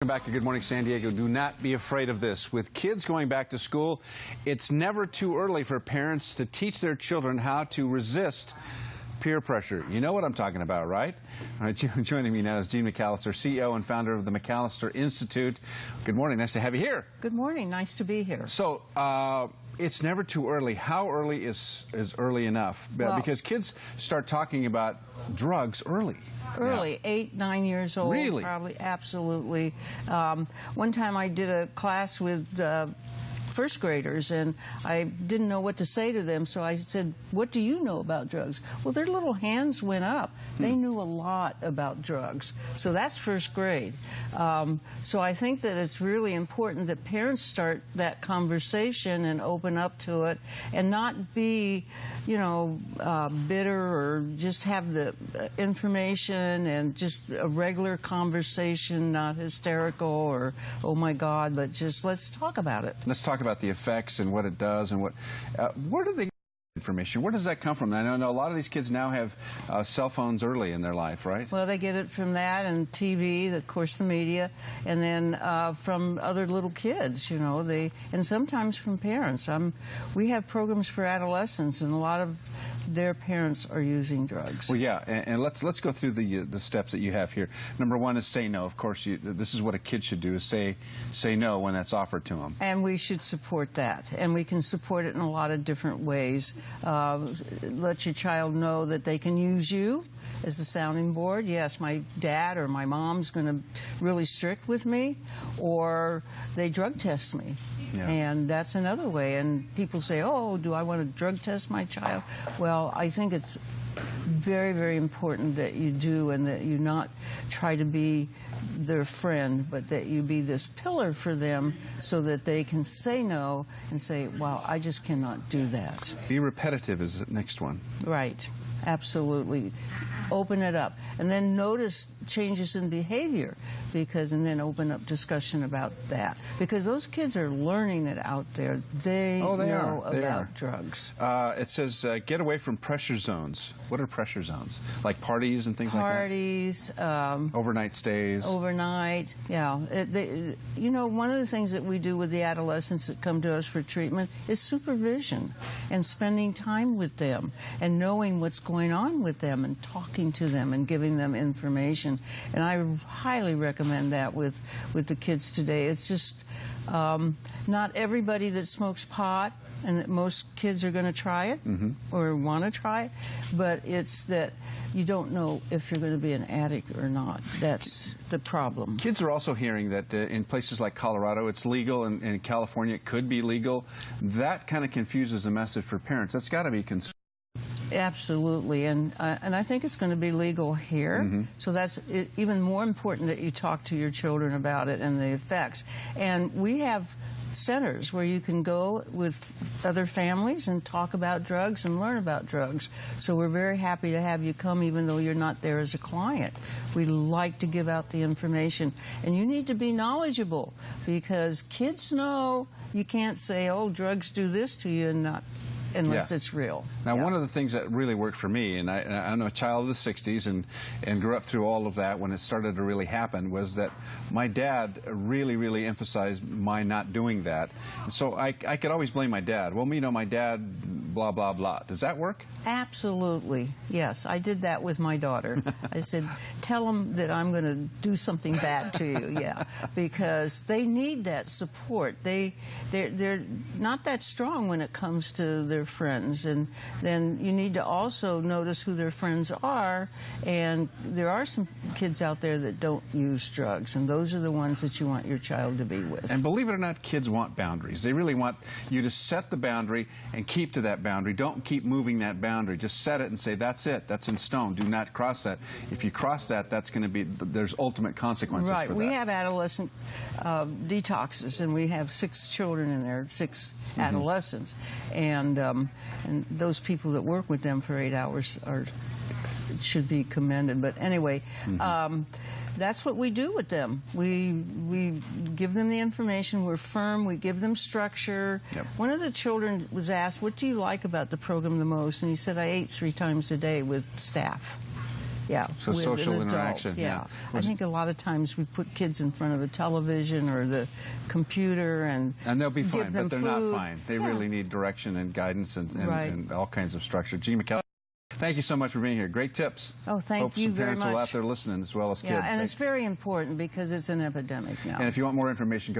Welcome back to Good Morning San Diego. Do not be afraid of this. With kids going back to school, it's never too early for parents to teach their children how to resist peer pressure. You know what I'm talking about, right? All right, joining me now is Jeanne McAlister, CEO and founder of the McAlister Institute. Good morning. Nice to have you here. Good morning. Nice to be here. So, it's never too early. How early is early enough? Well, because kids start talking about drugs early. Early, Yeah. 8, 9 years old. Really? Probably, absolutely. One time I did a class with first graders, and I didn't know what to say to them, so I said, "What do you know about drugs?" Well, their little hands went up. They knew a lot about drugs. So that's first grade. So I think that it's really important that parents start that conversation and open up to it and not be, bitter or just have the information and just a regular conversation, not hysterical or, oh my God, but just let's talk about it. Let's talk about the effects and what it does and where do they get information? Where does that come from? I know a lot of these kids now have cell phones early in their life, right? Well, they get it from that and TV, of course, the media, and then from other little kids, and sometimes from parents. We have programs for adolescents, and a lot of their parents are using drugs. Well, yeah, and let's go through the steps that you have here. Number one is say no. Of course, this is what a kid should do: is say no when that's offered to them. And we should support that, and we can support it in a lot of different ways. Let your child know that they can use you as a sounding board. Yes, my dad or my mom's going to really strict with me, or they drug test me. Yeah. And that's another way. And people say, oh, do I want to drug test my child? Well, I think it's very, very important that you do, and that you not try to be their friend, but that you be this pillar for them so that they can say no and say, wow, I just cannot do that. Be repetitive is the next one. Right. Absolutely. Open it up. And then notice changes in behavior, and then open up discussion about that. Because those kids are learning it out there. They know about drugs. It says get away from pressure zones. What are pressure zones? Like parties and things like that? Parties. Overnight stays. Overnight, yeah. One of the things that we do with the adolescents that come to us for treatment is supervision and spending time with them and knowing what's going on with them and talking to them and giving them information. And I highly recommend that with the kids today. It's just not everybody that smokes pot, and most kids are going to try it or want to try it, but it's that you don't know if you're going to be an addict or not. That's the problem. Kids are also hearing that in places like Colorado it's legal, and in California it could be legal. That kind of confuses the message for parents. That's got to be concerned. Absolutely, and I think it's going to be legal here, so that's even more important that you talk to your children about it and the effects. And we have centers where you can go with other families and talk about drugs and learn about drugs. So we're very happy to have you come, even though you're not there as a client. We like to give out the information, and you need to be knowledgeable, because kids know you can't say, oh, drugs do this to you, and not unless it's real. Now, one of the things that really worked for me, and I'm a child of the 60s and grew up through all of that when it started to really happen, was that my dad really, really emphasized my not doing that. So I could always blame my dad. Well, my dad, blah, blah, blah. Does that work? Absolutely. Yes, I did that with my daughter. I said, tell them that I'm going to do something bad to you, because they need that support. They're not that strong when it comes to their friends, and then you need to also notice who their friends are, and there are some kids out there that don't use drugs, and those are the ones that you want your child to be with. And believe it or not, kids want boundaries. They really want you to set the boundary and keep to that boundary. Don't keep moving that boundary. Just set it and say, that's it. That's in stone. Do not cross that. If you cross that, that's going to be, there's ultimate consequences for that. Right. We have adolescent detoxes, and we have 6 children in there, 6 adolescents, and those people that work with them for 8 hours should be commended. But anyway, that's what we do with them. We give them the information. We're firm. We give them structure. Yep. One of the children was asked, what do you like about the program the most? And he said, I ate 3 times a day with staff. Yeah. So with social an adult. interaction. Yeah. I think a lot of times we put kids in front of the television or the computer and they'll be fine, give them but they're food. not fine. They really need direction and guidance and all kinds of structure. Jeanne McAlister, thank you so much for being here. Great tips. Oh, thank you very much. Hope some parents are out there listening as well as kids. Yeah, and it's very important because it's an epidemic now. And if you want more information, go